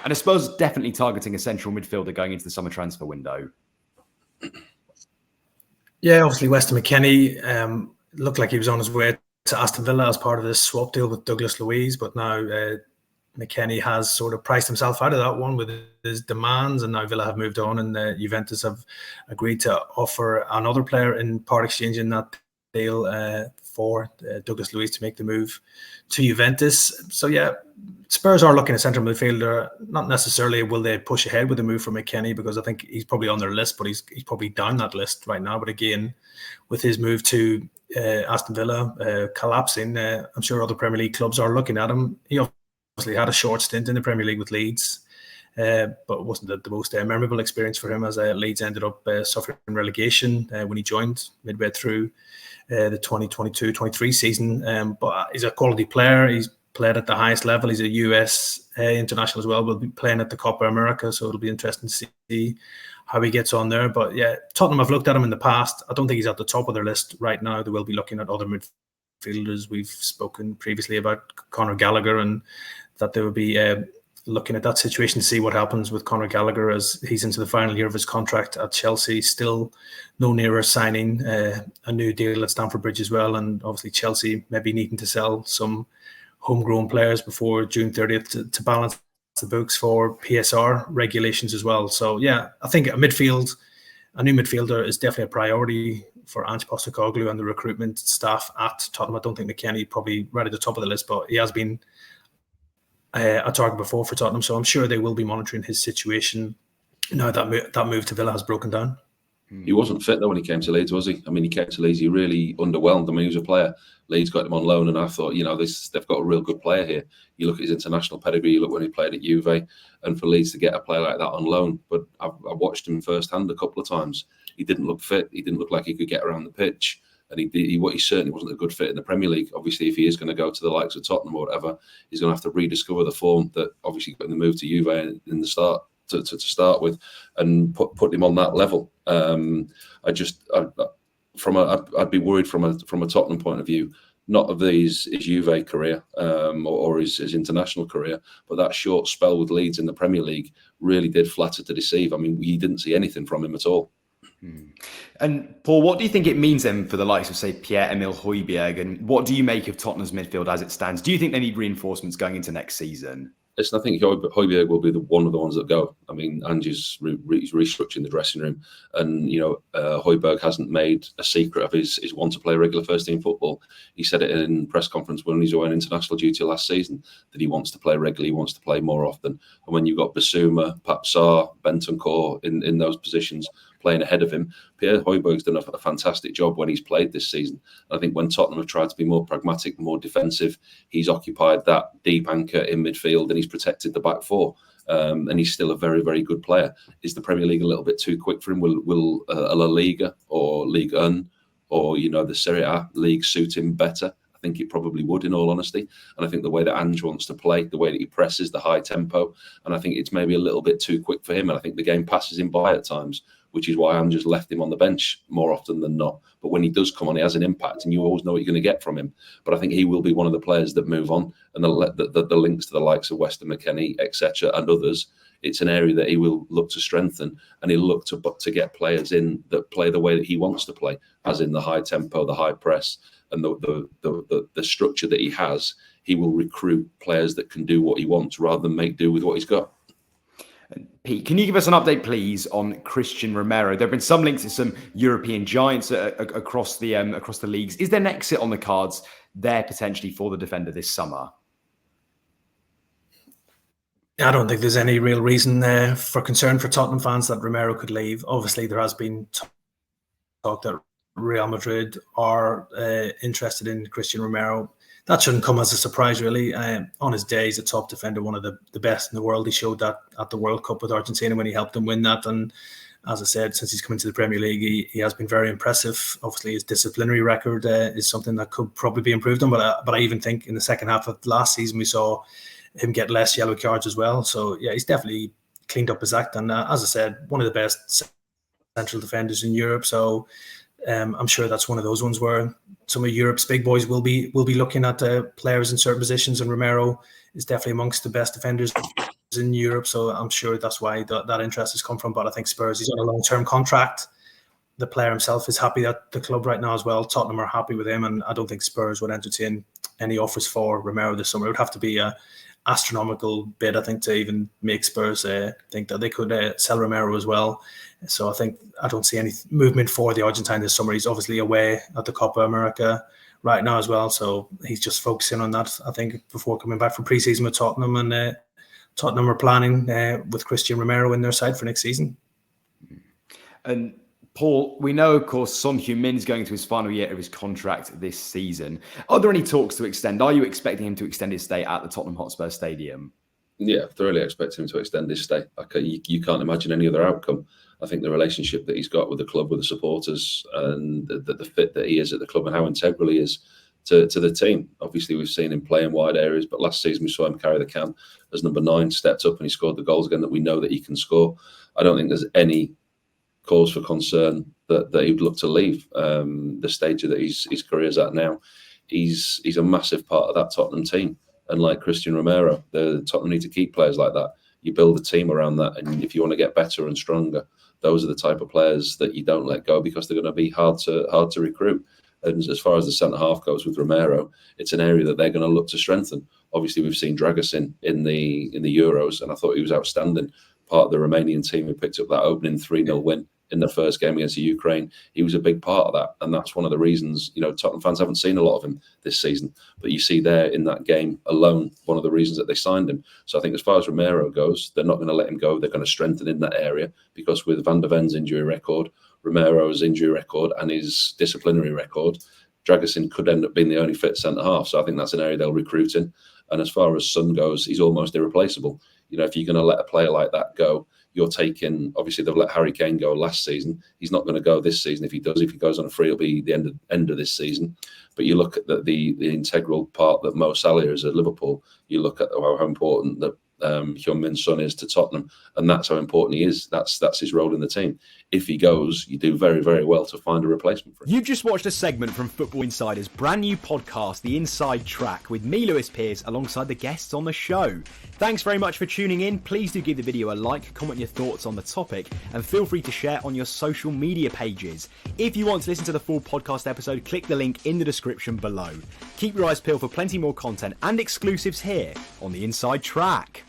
And I suppose definitely targeting a central midfielder going into the summer transfer window. Yeah, obviously Weston McKennie looked like he was on his way to Aston Villa as part of this swap deal with Douglas Luiz, but now McKennie has sort of priced himself out of that one with his demands, and now Villa have moved on, and Juventus have agreed to offer another player in part exchange in that deal for Douglas Luiz to make the move to Juventus. So yeah, Spurs are looking at central midfielder. Not necessarily will they push ahead with the move for McKennie, because I think he's probably on their list, but he's probably down that list right now. But again, with his move to Aston Villa collapsing, I'm sure other Premier League clubs are looking at him. He obviously had a short stint in the Premier League with Leeds, but it wasn't the most memorable experience for him, as Leeds ended up suffering relegation when he joined midway through the 2022-23 season. But he's a quality player. He's played at the highest level. He's a US international as well. Will be playing at the Copa America, so it'll be interesting to see how he gets on there. But yeah, Tottenham have looked at him in the past. I don't think he's at the top of their list right now. They will be looking at other midfielders. We've spoken previously about Conor Gallagher, and that they will be looking at that situation to see what happens with Conor Gallagher as he's into the final year of his contract at Chelsea. Still no nearer signing a new deal at Stamford Bridge as well. And obviously Chelsea maybe needing to sell some homegrown players before June 30th to balance the books for PSR regulations as well. So yeah, I think a new midfielder is definitely a priority for Ange Postecoglou and the recruitment staff at Tottenham. I don't think McKennie probably right at the top of the list, but he has been a target before for Tottenham, so I'm sure they will be monitoring his situation now that move to Villa has broken down. He wasn't fit though when he came to Leeds, was he? I mean, he came to Leeds, he really underwhelmed. I mean, he was a player. Leeds got him on loan, and I thought, they've got a real good player here. You look at his international pedigree, you look when he played at Juve, and for Leeds to get a player like that on loan. But I watched him firsthand a couple of times. He didn't look fit. He didn't look like he could get around the pitch. And he certainly wasn't a good fit in the Premier League. Obviously, if he is going to go to the likes of Tottenham or whatever, he's going to have to rediscover the form that obviously got in the move to Juve in the start to start with, and put him on that level. I'd be worried from a Tottenham point of view, not of his Juve career or his international career, but that short spell with Leeds in the Premier League really did flatter to deceive. I mean, you didn't see anything from him at all. And Paul, what do you think it means then for the likes of, say, Pierre-Emile Hojbjerg, and what do you make of Tottenham's midfield as it stands? Do you think they need reinforcements going into next season? Listen, I think Hojbjerg will be one of the ones that go. I mean, Ange's restructuring the dressing room, and Hojbjerg hasn't made a secret of his want to play regular first team football. He said it in press conference when he was away on international duty last season that he wants to play regularly, he wants to play more often. And when you've got Basuma, Papsar, Bentancur in those positions playing ahead of him, Pierre Hojbjerg's done a fantastic job when he's played this season. I think when Tottenham have tried to be more pragmatic, more defensive, he's occupied that deep anchor in midfield and he's protected the back four. And he's still a very, very good player. Is the Premier League a little bit too quick for him? Will a La Liga or Ligue 1 or the Serie A league suit him better? I think it probably would, in all honesty. And I think the way that Ange wants to play, the way that he presses, the high tempo, and I think it's maybe a little bit too quick for him. And I think the game passes him by at times, which is why Ange just left him on the bench more often than not. But when he does come on, he has an impact, and you always know what you're going to get from him. But I think he will be one of the players that move on, and the links to the likes of Weston McKennie, etc., and others. It's an area that he will look to strengthen, and he'll look to get players in that play the way that he wants to play, as in the high tempo, the high press, and the structure that he has. He will recruit players that can do what he wants rather than make do with what he's got. Pete, can you give us an update, please, on Christian Romero? There have been some links to some European giants across the leagues. Is there an exit on the cards there potentially for the defender this summer? I don't think there's any real reason for concern for Tottenham fans that Romero could leave. Obviously, there has been talk that Real Madrid are interested in Christian Romero. That shouldn't come as a surprise, really. On his day, he's a top defender, one of the best in the world. He showed that at the World Cup with Argentina when he helped them win that. And as I said, since he's come into the Premier League, he has been very impressive. Obviously, his disciplinary record is something that could probably be improved on. But I even think in the second half of last season, we saw him get less yellow cards as well. So, yeah, he's definitely cleaned up his act. And as I said, one of the best central defenders in Europe. So I'm sure that's one of those ones where some of Europe's big boys will be looking at players in certain positions, and Romero is definitely amongst the best defenders in Europe, so I'm sure that's why that interest has come from. But I think Spurs, he's on a long-term contract. The player himself is happy at the club right now as well. Tottenham are happy with him, and I don't think Spurs would entertain any offers for Romero this summer. It would have to be a astronomical bid, I think, to even make Spurs think that they could sell Romero as well. So I don't see any movement for the Argentine this summer. He's obviously away at the Copa America right now as well, so he's just focusing on that, I think, before coming back from pre-season with Tottenham. And Tottenham are planning with Christian Romero in their side for next season. And Paul, we know, of course, Son Heung-min is going to his final year of his contract this season. Are there any talks to extend? Are you expecting him to extend his stay at the Tottenham Hotspur Stadium? Yeah, thoroughly expect him to extend his stay. You can't imagine any other outcome. I think the relationship that he's got with the club, with the supporters, and the fit that he is at the club and how integral he is to the team. Obviously, we've seen him play in wide areas, but last season we saw him carry the can as number 9, stepped up and he scored the goals again that we know that he can score. I don't think there's any cause for concern that he'd look to leave the stage that his career's at now. He's a massive part of that Tottenham team. And like Christian Romero, the Tottenham need to keep players like that. You build a team around that, and if you want to get better and stronger, those are the type of players that you don't let go, because they're going to be hard to recruit. And as far as the centre half goes with Romero, it's an area that they're going to look to strengthen. Obviously, we've seen Dragusin in the Euros, and I thought he was outstanding. Part of the Romanian team who picked up that opening 3-0 win in the first game against the Ukraine. He was a big part of that, and that's one of the reasons, Tottenham fans haven't seen a lot of him this season, but you see there in that game alone one of the reasons that they signed him. So I think as far as Romero goes, they're not going to let him go. They're going to strengthen in that area, because with Van der Ven's injury record, Romero's injury record, and his disciplinary record, Dragusin could end up being the only fit centre half. So I think that's an area they'll recruit in. And as far as Son goes, he's almost irreplaceable. If you're going to let a player like that go, you're taking, obviously they've let Harry Kane go last season. He's not going to go this season. If he goes on a free, it'll be the end of this season. But you look at the integral part that Mo Salah is at Liverpool. You look at how important that Heung-min's son is to Tottenham, and that's how important he is. That's his role in the team. If he goes, you do very, very well to find a replacement for him. You've just watched a segment from Football Insider's brand new podcast, The Inside Track, with me, Lewis Pearce, alongside the guests on the show. Thanks very much for tuning in. Please do give the video a like, comment your thoughts on the topic, and feel free to share on your social media pages. If you want to listen to the full podcast episode, click the link in the description below. Keep your eyes peeled for plenty more content and exclusives here on The Inside Track.